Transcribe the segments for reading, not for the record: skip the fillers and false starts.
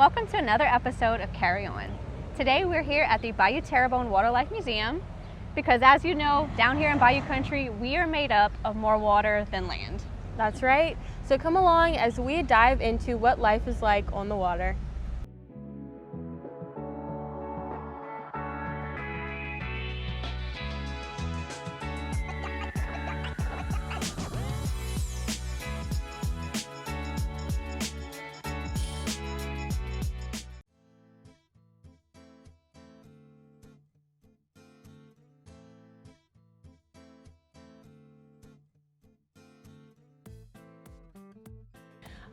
Welcome to another episode of Carry On. Today we're here at the Bayou Terrebonne Waterlife Museum because, as you know, down here in Bayou Country, we are made up of more water than land. That's right. So come along as we dive into what life is like on the water.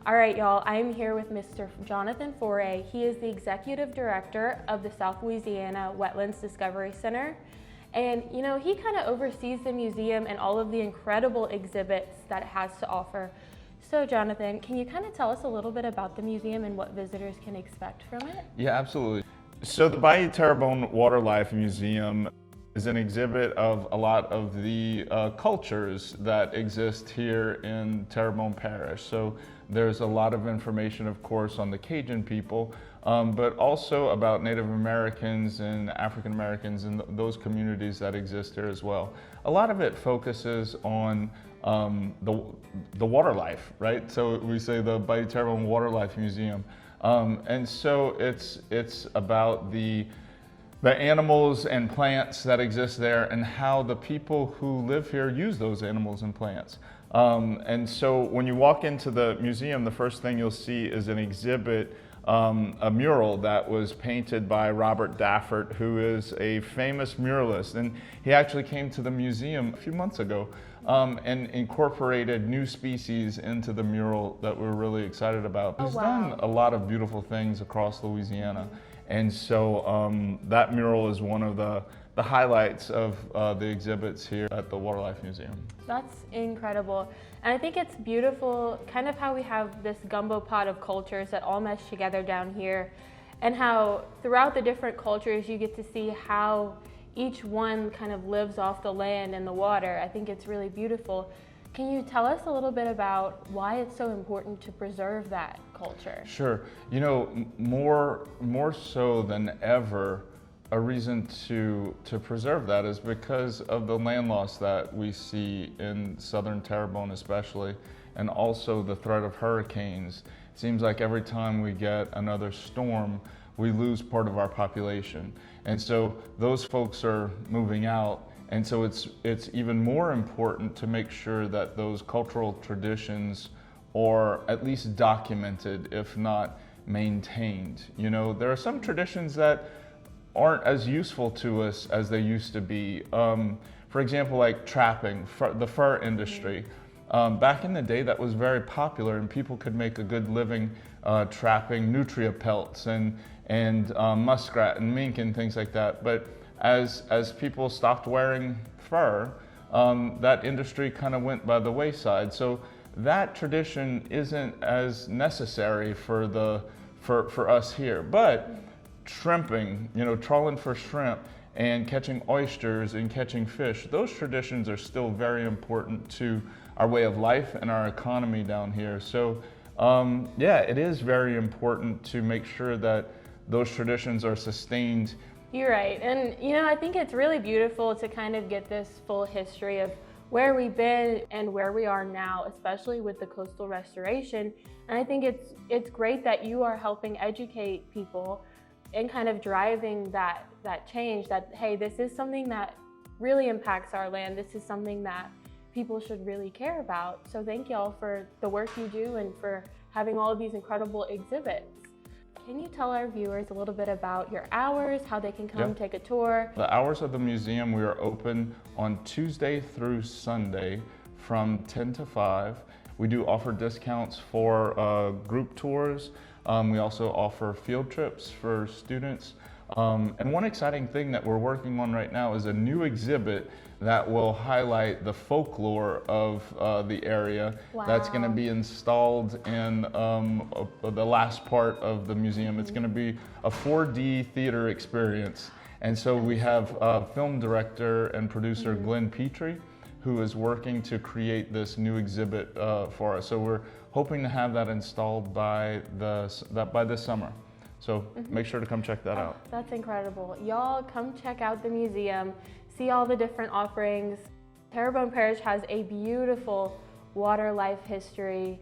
All right, y'all, I'm here with Mr. Jonathan Foray. He is the Executive Director of the South Louisiana Wetlands Discovery Center. And, you know, he kind of oversees the museum and all of the incredible exhibits that it has to offer. So, Jonathan, can you kind of tell us a little bit about the museum and what visitors can expect from it? Yeah, absolutely. So the Bayou Terrebonne Waterlife Museum is an exhibit of a lot of the cultures that exist here in Terrebonne Parish. So there's a lot of information, of course, on the Cajun people, but also about Native Americans and African Americans and those communities that exist here as well. A lot of it focuses on the water life, right? So we say the Bayou Terrebonne Waterlife Museum. And so it's about the animals and plants that exist there and how the people who live here use those animals and plants. And so when you walk into the museum, the first thing you'll see is an exhibit, a mural that was painted by Robert Daffert, who is a famous muralist. And he actually came to the museum a few months ago and incorporated new species into the mural that we're really excited about. He's done a lot of beautiful things across Louisiana. And so that mural is one of the highlights of the exhibits here at the Waterlife Museum. That's incredible. And I think it's beautiful, kind of how we have this gumbo pot of cultures that all mesh together down here, and how throughout the different cultures you get to see how each one kind of lives off the land and the water. I think it's really beautiful. Can you tell us a little bit about why it's so important to preserve that culture? Sure. You know, more so than ever, a reason to preserve that is because of the land loss that we see in southern Terrebonne especially, and also the threat of hurricanes. It seems like every time we get another storm, we lose part of our population. And so those folks are moving out. And so it's even more important to make sure that those cultural traditions are at least documented, if not maintained. You know, there are some traditions that aren't as useful to us as they used to be. For example, like trapping, the fur industry. Back in the day, that was very popular and people could make a good living trapping nutria pelts and muskrat and mink and things like that. But as people stopped wearing fur, that industry kind of went by the wayside. So that tradition isn't as necessary for us here. But shrimping, you know, trawling for shrimp and catching oysters and catching fish, those traditions are still very important to our way of life and our economy down here. So yeah, it is very important to make sure that those traditions are sustained. You're right. And, you know, I think it's really beautiful to kind of get this full history of where we've been and where we are now, especially with the coastal restoration. And I think it's great that you are helping educate people and kind of driving that change that, hey, this is something that really impacts our land. This is something that people should really care about. So thank y'all for the work you do and for having all of these incredible exhibits. Can you tell our viewers a little bit about your hours, how they can come take a tour? The hours of the museum, we are open on Tuesday through Sunday from 10 to 5. We do offer discounts for group tours. We also offer field trips for students. And one exciting thing that we're working on right now is a new exhibit that will highlight the folklore of the area. Wow. That's going to be installed in the last part of the museum. It's going to be a 4D theater experience. And so we have film director and producer Glenn Petrie, who is working to create this new exhibit for us. So we're hoping to have that installed by this summer. So make sure to come check that out. That's incredible. Y'all come check out the museum, see all the different offerings. Terrebonne Parish has a beautiful water life history.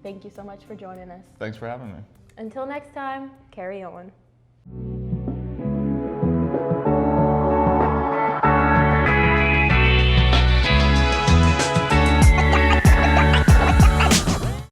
Thank you so much for joining us. Thanks for having me. Until next time, carry on.